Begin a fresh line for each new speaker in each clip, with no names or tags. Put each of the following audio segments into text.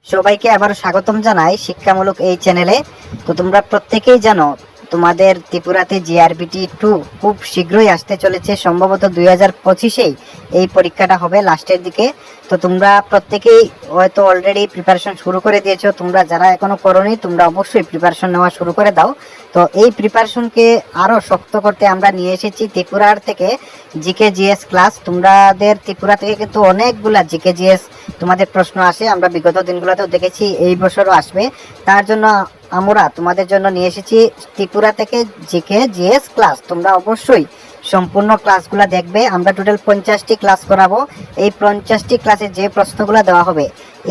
সবাইকে আবার স্বাগতম জানাই শিক্ষামূলক এই চ্যানেলে। তো তোমরা প্রত্যেকেই জানো তোমাদের ত্রিপুরাতে জিআরবিটি 2 খুব শীঘ্রই আসতে চলেছে, সম্ভবত 2025-এই এই পরীক্ষাটা হবে লাস্টের দিকে। তো তোমরা প্রত্যেকেই হয়তো অলরেডি প্রিপারেশন শুরু করে দিয়েছো, তোমরা যারা এখনো করোনি তোমরা অবশ্যই প্রিপারেশন নেওয়া শুরু করে দাও। তো এই প্রিপারেশনকে আরও শক্ত করতে আমরা নিয়ে এসেছি ত্রিপুরার থেকে জিকে জিএস ক্লাস। তোমাদের ত্রিপুরা থেকে কিন্তু অনেকগুলা জিকে জিএস তোমাদের প্রশ্ন আসে, আমরা বিগত দিনগুলোতেও দেখেছি, এই বছরও আসবে। তার জন্য আমরা তোমাদের জন্য নিয়ে এসেছি ত্রিপুরা থেকে জিকে জিএস ক্লাস। তোমরা অবশ্যই সম্পূর্ণ ক্লাসগুলো দেখবে। আমরা টোটাল 50টি ক্লাস করাবো। এই 50টি ক্লাসে যে প্রশ্নগুলো দেওয়া হবে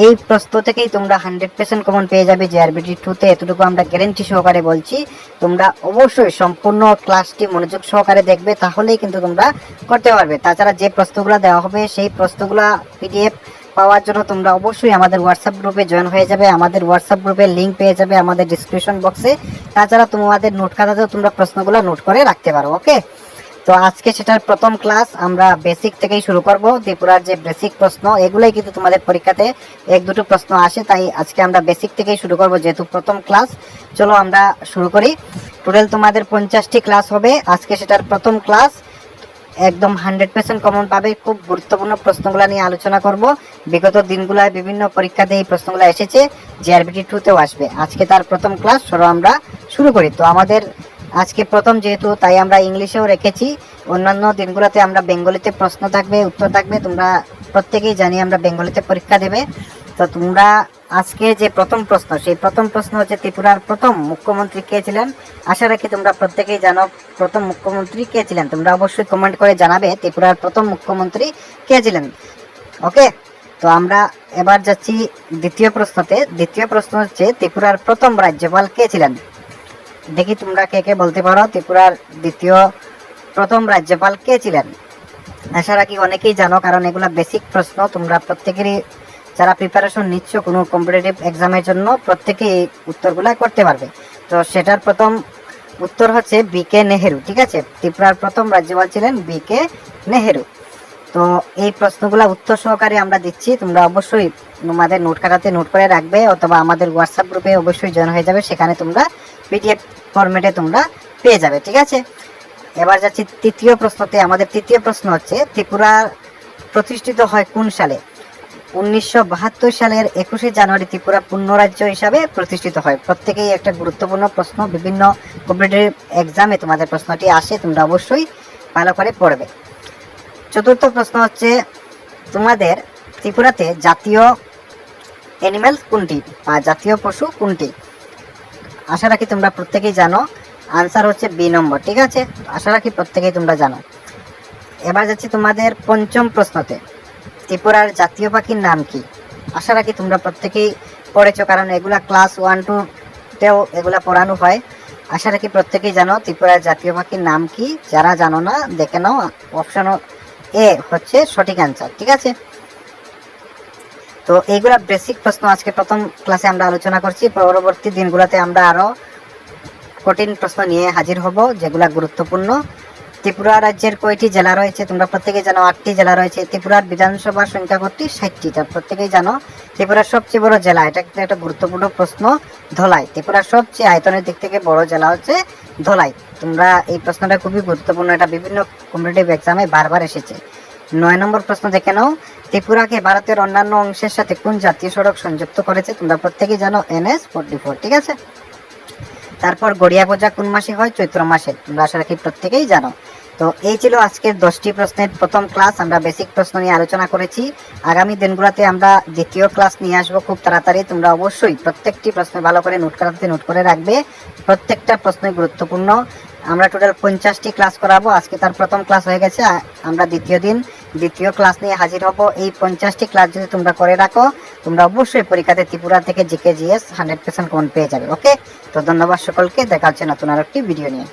এই প্রশ্ন থেকেই তোমরা 100% কমন পেয়ে যাবে জিআরবিটি 2-তে, এতটুকু আমরা গ্যারেন্টি সহকারে বলছি। তোমরা অবশ্যই সম্পূর্ণ ক্লাসটি মনোযোগ সহকারে দেখবে, তাহলেই কিন্তু তোমরা করতে পারবে। তাছাড়া যে প্রশ্নগুলো দেওয়া হবে সেই প্রশ্নগুলো পিডিএফ পাওয়ার জন্য তোমরা অবশ্যই আমাদের হোয়াটসঅ্যাপ গ্রুপে জয়েন হয়ে যাবে। আমাদের হোয়াটসঅ্যাপ গ্রুপের লিঙ্ক পেয়ে যাবে আমাদের ডিসক্রিপশন বক্সে। তাছাড়া তোমাদের নোট খাতাতেও তোমরা প্রশ্নগুলো নোট করে রাখতে পারো। ওকে, তো আজকে সেটার প্রথম ক্লাস আমরা বেসিক থেকেই শুরু করব। ত্রিপুরার যে বেসিক প্রশ্ন এগুলোই কিন্তু তোমাদের পরীক্ষাতে এক দুটো প্রশ্ন আসে, তাই আজকে আমরা বেসিক থেকেই শুরু করব যেহেতু প্রথম ক্লাস। চলো আমরা শুরু করি। টোটাল তোমাদের 50টি ক্লাস হবে, আজকে সেটার প্রথম ক্লাস। একদম 100% কমন পাবে। খুব গুরুত্বপূর্ণ প্রশ্নগুলো নিয়ে আলোচনা করব। বিগত দিনগুলোয় বিভিন্ন পরীক্ষাতে এই প্রশ্নগুলো এসেছে, জিআরবিটি 2-তেও আসবে। আজকে তার প্রথম ক্লাস, চলো আমরা শুরু করি। তো আমাদের আজকে প্রথম যেহেতু, তাই আমরা ইংলিশেও রেখেছি। অন্যান্য দিনগুলোতে আমরা বেঙ্গলিতে প্রশ্ন থাকবে, উত্তর থাকবে। তোমরা প্রত্যেকেই জানি আমরা বেঙ্গলিতে পরীক্ষা দেবে। তো তোমরা আজকে যে প্রথম প্রশ্ন, সেই প্রথম প্রশ্ন হচ্ছে ত্রিপুরার প্রথম মুখ্যমন্ত্রী কে ছিলেন। আশা রাখি তোমরা প্রত্যেকেই জানো প্রথম মুখ্যমন্ত্রী কে ছিলেন। তোমরা অবশ্যই কমেন্ট করে জানাবে ত্রিপুরার প্রথম মুখ্যমন্ত্রী কে ছিলেন। ওকে, তো আমরা এবার যাচ্ছি দ্বিতীয় প্রশ্নতে। দ্বিতীয় প্রশ্ন হচ্ছে ত্রিপুরার প্রথম রাজ্যপাল কে ছিলেন। দেখি তোমরা কে কে বলতে পারো ত্রিপুরার প্রথম রাজ্যপাল কে ছিলেন। আশা রাখি অনেকেই জানো, কারণ এগুলা বেসিক প্রশ্ন। তোমরা প্রত্যেকেরই যারা প্রিপারেশন নিচ্ছ কোনো কম্পিটিটিভ এক্সামের জন্য প্রত্যেকেই উত্তরগুলা করতে পারবে। তো সেটার প্রথম উত্তর হচ্ছে বিকে নেহেরু। ঠিক আছে, ত্রিপুরার প্রথম রাজ্যপাল ছিলেন বিকে নেহেরু। তো এই প্রশ্নগুলা উত্তর সহকারে আমরা দিচ্ছি, তোমরা অবশ্যই তোমাদের নোট খাতাতে নোট করে রাখবে, অথবা আমাদের হোয়াটসঅ্যাপ গ্রুপে অবশ্যই জয়েন হয়ে যাবে। সেখানে তোমরা পিডিএফ ফরম্যাটে তোমরা পেয়ে যাবে। ঠিক আছে, এবার যাচ্ছি তৃতীয় প্রশ্নতে। আমাদের তৃতীয় প্রশ্ন হচ্ছে ত্রিপুরা প্রতিষ্ঠিত হয় কোন সালে। 1972 সালের 21শে জানুয়ারি ত্রিপুরা পূর্ণ রাজ্য হিসাবে প্রতিষ্ঠিত হয়। প্রত্যেকেই একটা গুরুত্বপূর্ণ প্রশ্ন, বিভিন্ন কম্পিটিটিভ এক্সামে তোমাদের প্রশ্নটি আসে, তোমরা অবশ্যই ভালো করে পড়বে। চতুর্থ প্রশ্ন হচ্ছে তোমাদের ত্রিপুরাতে জাতীয় অ্যানিম্যাল কোনটি বা জাতীয় পশু কোনটি। আশা রাখি তোমরা প্রত্যেকেই জানো, আনসার হচ্ছে বি নম্বর। ঠিক আছে, আশা রাখি প্রত্যেকেই তোমরা জানো। এবার যাচ্ছি তোমাদের পঞ্চম প্রশ্নতে। ত্রিপুরার জাতীয় পাখির নাম কি। আশা রাখি তোমরা প্রত্যেকেই পড়েছো, কারণ এগুলা ক্লাস 1-2-তেও এগুলা পড়ানো হয়। আশা রাখি প্রত্যেকেই জানো ত্রিপুরার জাতীয় পাখির নাম কি। যারা জানো না দেখে নাও, অপশন এ হচ্ছে সঠিক অ্যান্সার। ঠিক আছে, তো এইগুলা বেসিক প্রশ্ন আজকে প্রথম ক্লাসে আমরা আলোচনা করছি। পরবর্তী দিনগুলোতে আমরা আরো কঠিন প্রশ্ন নিয়ে হাজির হব, যেগুলা গুরুত্বপূর্ণ। ত্রিপুরা রাজ্যের কয়টি জেলা রয়েছে। তোমরা প্রত্যেকেই জানো 8টি জেলা রয়েছে। ত্রিপুরার বিধানসভার সংখ্যা কতটি, 60টি। তা প্রত্যেকেই জানো। ত্রিপুরার সবচেয়ে বড় জেলা, এটা কিন্তু একটা গুরুত্বপূর্ণ প্রশ্ন, ধলাই। ত্রিপুরার সবচেয়ে আয়তনের দিক থেকে বড় জেলা হচ্ছে ধলাই। তোমরা এই প্রশ্নটা খুবই গুরুত্বপূর্ণ, এটা বিভিন্ন কম্পিটিটিভ এক্সামে বারবার এসেছে। 9 নম্বর প্রশ্ন দেখে নাও। ত্রিপুরাকে ভারতের অন্যান্য অংশের সাথে কোন জাতীয় সড়ক সংযুক্ত করেছে। তোমরা প্রত্যেকেই জানো NH-44। ঠিক আছে, তারপর গড়িয়া পূজা কোন মাসে হয়, চৈত্র মাসে। তোমরা আশা রাখি প্রত্যেকেই জানো। তো এই ছিল আজকের 10টি প্রশ্নের প্রথম ক্লাস। আমরা বেসিক প্রশ্ন নিয়ে আলোচনা করেছি। আগামী দিনগুলোতে আমরা দ্বিতীয় ক্লাস নিয়ে আসবো খুব তাড়াতাড়ি। তোমরা অবশ্যই প্রত্যেকটি প্রশ্ন ভালো করে নোট খাতাতে নোট করে রাখবে, প্রত্যেকটা প্রশ্নই গুরুত্বপূর্ণ। আমরা টোটাল 50টি ক্লাস করাবো, আজকে তার প্রথম ক্লাস হয়ে গেছে। আমরা দ্বিতীয় দিন দ্বিতীয় ক্লাস নিয়ে হাজির হব। এই 50টি ক্লাস যদি তোমরা করে রাখো, তোমরা অবশ্যই পরীক্ষাতে ত্রিপুরা থেকে জিকে জিএস 100% কমন পেয়ে যাবে। ওকে, তো ধন্যবাদ সকলকে, দেখা হচ্ছে নতুন আরেকটি ভিডিও নিয়ে।